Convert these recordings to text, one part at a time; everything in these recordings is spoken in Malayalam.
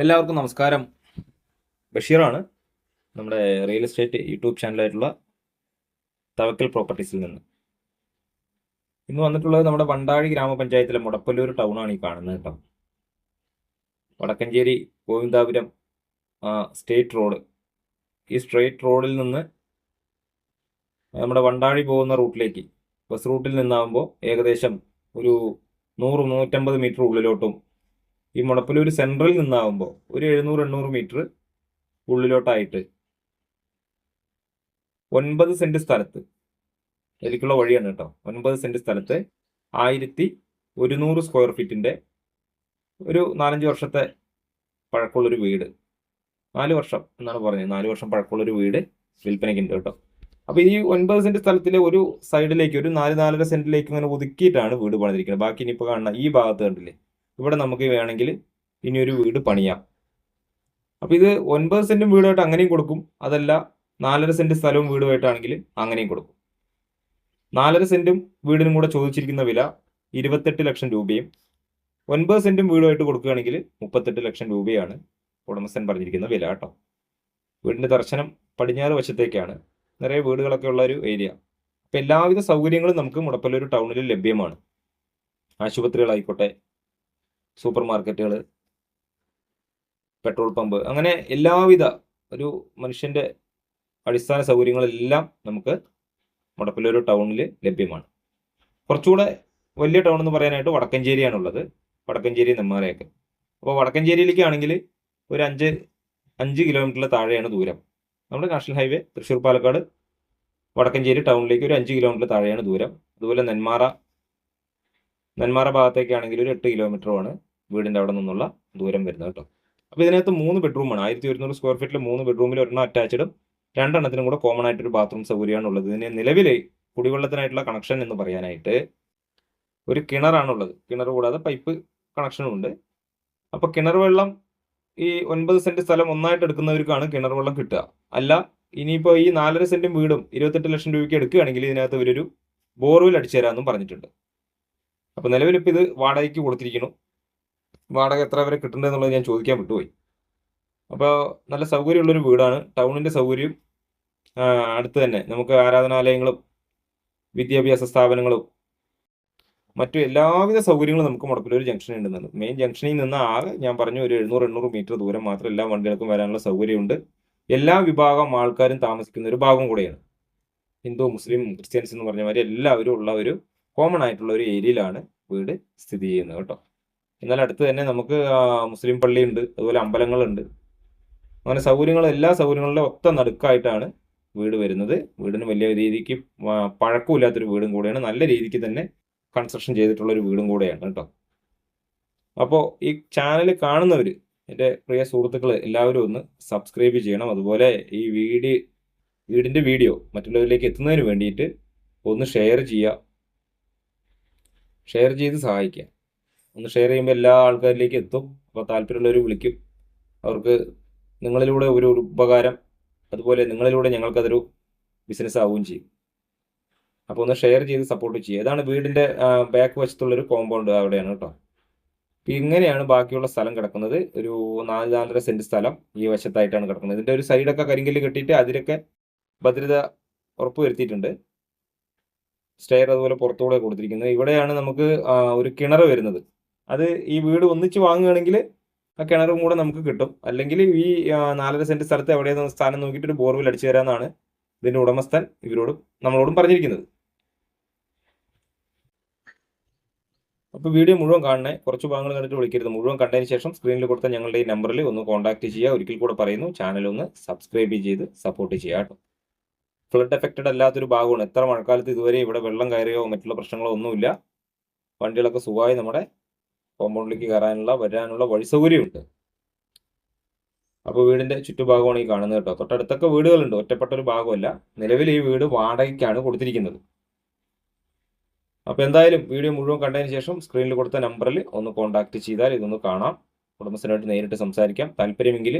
എല്ലാവർക്കും നമസ്കാരം. ബഷീറാണ്, നമ്മുടെ റിയൽ എസ്റ്റേറ്റ് യൂട്യൂബ് ചാനലായിട്ടുള്ള തവക്കൽ പ്രോപ്പർട്ടീസിൽ നിന്ന്. ഇന്ന് വന്നിട്ടുള്ളത് നമ്മുടെ വണ്ടാഴി ഗ്രാമപഞ്ചായത്തിലെ മുടപ്പല്ലൂർ ടൗണാണ് ഈ കാണുന്നത് കേട്ടോ. വടക്കഞ്ചേരി ഗോവിന്ദാപുരം സ്റ്റേറ്റ് റോഡ്, ഈ സ്ട്രെയിറ്റ് റോഡിൽ നിന്ന് നമ്മുടെ വണ്ടാഴി പോകുന്ന റൂട്ടിലേക്ക് ബസ് റൂട്ടിൽ നിന്നാകുമ്പോൾ ഏകദേശം ഒരു 100-150 മീറ്റർ ഉള്ളിലോട്ടും, ഈ മുടപ്പല്ലൂർ സെൻട്രലിൽ നിന്നാകുമ്പോൾ ഒരു 700-800 മീറ്റർ ഉള്ളിലോട്ടായിട്ട് 9 സെന്റ് സ്ഥലത്ത്, ഇതിലേക്കുള്ള വഴിയാണ് കേട്ടോ, 9 സെന്റ് സ്ഥലത്ത് 1100 സ്ക്വയർ ഫീറ്റിന്റെ ഒരു 4-5 വർഷത്തെ പഴക്കമുള്ളൊരു വീട്, 4 വർഷം എന്നാണ് പറഞ്ഞത്, 4 വർഷം പഴക്കമുള്ളൊരു വീട് വിൽപ്പനയ്ക്കുണ്ട് കേട്ടോ. അപ്പോൾ ഈ 9 സെന്റ് സ്ഥലത്തിലെ ഒരു സൈഡിലേക്ക് ഒരു 4-4.5 സെന്റിലേക്ക് ഇങ്ങനെ ഒതുക്കിയിട്ടാണ് വീട് പണിതിരിക്കുന്നത്. ബാക്കി ഇനിയിപ്പോൾ കാണുന്ന ഈ ഭാഗത്ത് കണ്ടില്ലേ, ഇവിടെ നമുക്ക് വേണമെങ്കിൽ ഇനിയൊരു വീട് പണിയാം. അപ്പോൾ ഇത് 9 സെന്റും വീടുമായിട്ട് അങ്ങനെയും കൊടുക്കും, അതല്ല 4.5 സെന്റ് സ്ഥലവും വീടുമായിട്ടാണെങ്കിൽ അങ്ങനെയും കൊടുക്കും. 4.5 സെന്റും വീടിനും കൂടെ ചോദിച്ചിരിക്കുന്ന വില 28 ലക്ഷം രൂപയും 9 സെന്റും വീടുമായിട്ട് കൊടുക്കുകയാണെങ്കിൽ 38 ലക്ഷം രൂപയാണ് ഉടമസ്ഥൻ പറഞ്ഞിരിക്കുന്ന വില കേട്ടോ. വീടിന്റെ ദർശനം പടിഞ്ഞാറ് വശത്തേക്കാണ്, നിറയെ വീടുകളൊക്കെ ഉള്ള ഒരു ഏരിയ. അപ്പം എല്ലാവിധ സൗകര്യങ്ങളും നമുക്ക് മുടപ്പല്ലൂർ ടൗണിൽ ലഭ്യമാണ്. ആശുപത്രികളായിക്കോട്ടെ, സൂപ്പർ മാർക്കറ്റുകൾ, പെട്രോൾ പമ്പ്, അങ്ങനെ എല്ലാവിധ ഒരു മനുഷ്യൻ്റെ അടിസ്ഥാന സൗകര്യങ്ങളെല്ലാം നമുക്ക് മുടപ്പല്ലൂർ ടൗണിൽ ലഭ്യമാണ്. കുറച്ചുകൂടെ വലിയ ടൗൺ എന്ന് പറയാനായിട്ട് വടക്കഞ്ചേരിയാണുള്ളത്, വടക്കഞ്ചേരി നെന്മാറയൊക്കെ. അപ്പോൾ വടക്കഞ്ചേരിയിലേക്കാണെങ്കിൽ ഒരു 5 കിലോമീറ്ററിൽ താഴെയാണ് ദൂരം. നമ്മുടെ നാഷണൽ ഹൈവേ തൃശ്ശൂർ പാലക്കാട് വടക്കഞ്ചേരി ടൗണിലേക്ക് ഒരു 5 കിലോമീറ്റർ താഴെയാണ് ദൂരം. അതുപോലെ നെന്മാറ ഭാഗത്തേക്കാണെങ്കിൽ ഒരു 8 കിലോമീറ്ററുമാണ് വീടിൻ്റെ അവിടെ നിന്നുള്ള ദൂരം വരുന്നത് കേട്ടോ. അപ്പോൾ ഇതിനകത്ത് 3 ബെഡ്റൂമാണ്, 1100 സ്ക്വയർ ഫീറ്റിൽ 3 ബെഡ്റൂമിൽ ഒരെണ്ണം അറ്റാച്ച്ഡും 2 എണ്ണത്തിനും കൂടെ കോമൺ ആയിട്ടൊരു ബാത്റൂം സൗകര്യമാണ് ഉള്ളത്. ഇതിന് നിലവിൽ കുടിവെള്ളത്തിനായിട്ടുള്ള കണക്ഷൻ എന്ന് പറയാനായിട്ട് ഒരു കിണറാണുള്ളത്, കിണർ കൂടാതെ പൈപ്പ് കണക്ഷനും ഉണ്ട്. അപ്പോൾ കിണർ വെള്ളം ഈ 9 സെന്റ് സ്ഥലം ഒന്നായിട്ട് എടുക്കുന്നവർക്കാണ് കിണർ വെള്ളം കിട്ടുക. അല്ല ഇനിയിപ്പോൾ ഈ 4.5 സെന്റും വീടും 28 ലക്ഷം രൂപയ്ക്ക് എടുക്കുകയാണെങ്കിൽ ഇതിനകത്ത് ഇവരൊരു ബോർവെൽ അടിച്ചു തരാമെന്നും പറഞ്ഞിട്ടുണ്ട്. അപ്പോൾ നിലവിലിപ്പോൾ ഇത് വാടകയ്ക്ക് കൊടുത്തിരിക്കുന്നു. വാടക എത്ര വരെ കിട്ടുന്നുണ്ടെന്നുള്ളത് ഞാൻ ചോദിക്കാൻ വിട്ടുപോയി. അപ്പോൾ നല്ല സൗകര്യമുള്ളൊരു വീടാണ്, ടൗണിൻ്റെ സൗകര്യം അടുത്ത് തന്നെ നമുക്ക് ആരാധനാലയങ്ങളും വിദ്യാഭ്യാസ സ്ഥാപനങ്ങളും മറ്റു എല്ലാവിധ സൗകര്യങ്ങളും നമുക്ക് മുടപ്പല്ലൂർ ജംഗ്ഷനിൽ ഉണ്ടെന്നുണ്ട്. മെയിൻ ജംഗ്ഷനിൽ നിന്ന് ആകെ ഞാൻ പറഞ്ഞു ഒരു 700-800 മീറ്റർ ദൂരം മാത്രം എല്ലാ വണ്ടികൾക്കും വരാനുള്ള സൗകര്യമുണ്ട്. എല്ലാ വിഭാഗം ആൾക്കാരും താമസിക്കുന്ന ഒരു ഭാഗം കൂടെയാണ്. ഹിന്ദു, മുസ്ലിം, ക്രിസ്ത്യൻസ് എന്ന് പറഞ്ഞവർ എല്ലാവരും ഉള്ള ഒരു കോമൺ ആയിട്ടുള്ള ഒരു ഏരിയയിലാണ് വീട് സ്ഥിതി ചെയ്യുന്നത് കേട്ടോ. എന്നാൽ അടുത്ത് തന്നെ നമുക്ക് മുസ്ലിം പള്ളിയുണ്ട്, അതുപോലെ അമ്പലങ്ങളുണ്ട്. അങ്ങനെ എല്ലാ സൗകര്യങ്ങളിലും ഒത്ത നടുക്കായിട്ടാണ് വീട് വരുന്നത്. വീടിന് വലിയ രീതിക്ക് പഴക്കമില്ലാത്തൊരു വീടും കൂടെയാണ്, നല്ല രീതിക്ക് തന്നെ കൺസ്ട്രക്ഷൻ ചെയ്തിട്ടുള്ളൊരു വീടും കൂടെയാണ് കേട്ടോ. അപ്പോൾ ഈ ചാനൽ കാണുന്നവർ, എൻ്റെ പ്രിയ സുഹൃത്തുക്കൾ എല്ലാവരും ഒന്ന് സബ്സ്ക്രൈബ് ചെയ്യണം. അതുപോലെ ഈ വീടിൻ്റെ വീഡിയോ മറ്റുള്ളവരിലേക്ക് എത്തുന്നതിന് വേണ്ടിയിട്ട് ഒന്ന് ഷെയർ ചെയ്ത് സഹായിക്കുക. ഒന്ന് ഷെയർ ചെയ്യുമ്പോൾ എല്ലാ ആൾക്കാരിലേക്ക് എത്തും. അപ്പോൾ താല്പര്യമുള്ളവർ വിളിക്കും, അവർക്ക് നിങ്ങളിലൂടെ ഒരു ഉപകാരം, അതുപോലെ നിങ്ങളിലൂടെ ഞങ്ങൾക്കതൊരു ബിസിനസ് ആവുകയും ചെയ്യും. അപ്പോൾ ഒന്ന് ഷെയർ ചെയ്ത് സപ്പോർട്ട് ചെയ്യുക. ഇതാണ് വീടിൻ്റെ ബാക്ക് വശത്തുള്ളൊരു കോമ്പൗണ്ട്, അവിടെയാണ് കേട്ടോ. ഇങ്ങനെയാണ് ബാക്കിയുള്ള സ്ഥലം കിടക്കുന്നത്. ഒരു 4-4.5 സെന്റ് സ്ഥലം ഈ വശത്തായിട്ടാണ് കിടക്കുന്നത്. ഇതിൻ്റെ ഒരു സൈഡൊക്കെ കരിങ്കല്ല് കെട്ടിയിട്ട് അതിലൊക്കെ ഭദ്രത ഉറപ്പ് വരുത്തിയിട്ടുണ്ട്. സ്റ്റെയർ അതുപോലെ പുറത്തുകൂടെ കൊടുത്തിരിക്കുന്നത്. ഇവിടെയാണ് നമുക്ക് ഒരു കിണർ വരുന്നത്. അത് ഈ വീട് ഒന്നിച്ച് വാങ്ങുകയാണെങ്കിൽ ആ കിണറും കൂടെ നമുക്ക് കിട്ടും. അല്ലെങ്കിൽ ഈ 4.5 സെന്റ് സ്ഥലത്ത് എവിടെയാണ് സ്ഥാനം നോക്കിയിട്ട് ഒരു ബോർവെൽ അടിച്ചു തരാമെന്നാണ് ഇതിൻ്റെ ഉടമസ്ഥൻ നമ്മളോടും പറഞ്ഞിരിക്കുന്നത്. അപ്പോൾ വീഡിയോ മുഴുവൻ കാണണേ, കുറച്ച് ഭാഗങ്ങൾ കണ്ടിട്ട് വിളിക്കരുത്. മുഴുവൻ കണ്ടതിന് ശേഷം സ്ക്രീനിൽ കൊടുത്ത ഞങ്ങളുടെ ഈ നമ്പറിൽ ഒന്ന് കോൺടാക്ട് ചെയ്യുക. ഒരിക്കൽ കൂടെ പറയുന്നു, ചാനൽ ഒന്ന് സബ്സ്ക്രൈബ് ചെയ്ത് സപ്പോർട്ട് ചെയ്യുക കേട്ടോ. ഫ്ലഡ് എഫക്റ്റഡ് അല്ലാത്തൊരു ഭാഗമാണ്. എത്ര മഴക്കാലത്ത് ഇതുവരെ ഇവിടെ വെള്ളം കയറിയോ മറ്റുള്ള പ്രശ്നങ്ങളോ ഒന്നുമില്ല. വണ്ടികളൊക്കെ സുഖമായി നമ്മുടെ കോമ്പൗണ്ടിലേക്ക് വരാനുള്ള വഴി സൗകര്യമുണ്ട്. അപ്പോൾ വീടിൻ്റെ ചുറ്റുഭാഗമാണ് ഈ കാണുന്നത് കേട്ടോ. തൊട്ടടുത്തൊക്കെ വീടുകളുണ്ട്, ഒറ്റപ്പെട്ട ഒരു ഭാഗമല്ല. നിലവിൽ ഈ വീട് വാടകയ്ക്കാണ് കൊടുത്തിരിക്കുന്നത്. അപ്പോൾ എന്തായാലും വീഡിയോ മുഴുവൻ കണ്ടതിന് ശേഷം സ്ക്രീനിൽ കൊടുത്ത നമ്പറിൽ ഒന്ന് കോൺടാക്ട് ചെയ്താൽ ഇതൊന്ന് കാണാം, ഉടമസ്ഥനായിട്ട് നേരിട്ട് സംസാരിക്കാം. താല്പര്യമെങ്കിൽ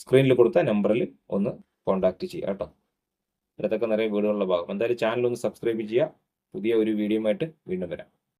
സ്ക്രീനിൽ കൊടുത്ത നമ്പറിൽ ഒന്ന് കോൺടാക്ട് ചെയ്യുക കേട്ടോ. ഇടത്തൊക്കെ നിറയെ വീടുകളുള്ള ഭാഗം. എന്തായാലും ചാനൽ ഒന്ന് സബ്സ്ക്രൈബ് ചെയ്യുക. പുതിയ ഒരു വീഡിയോയുമായിട്ട് വീണ്ടും വരാം.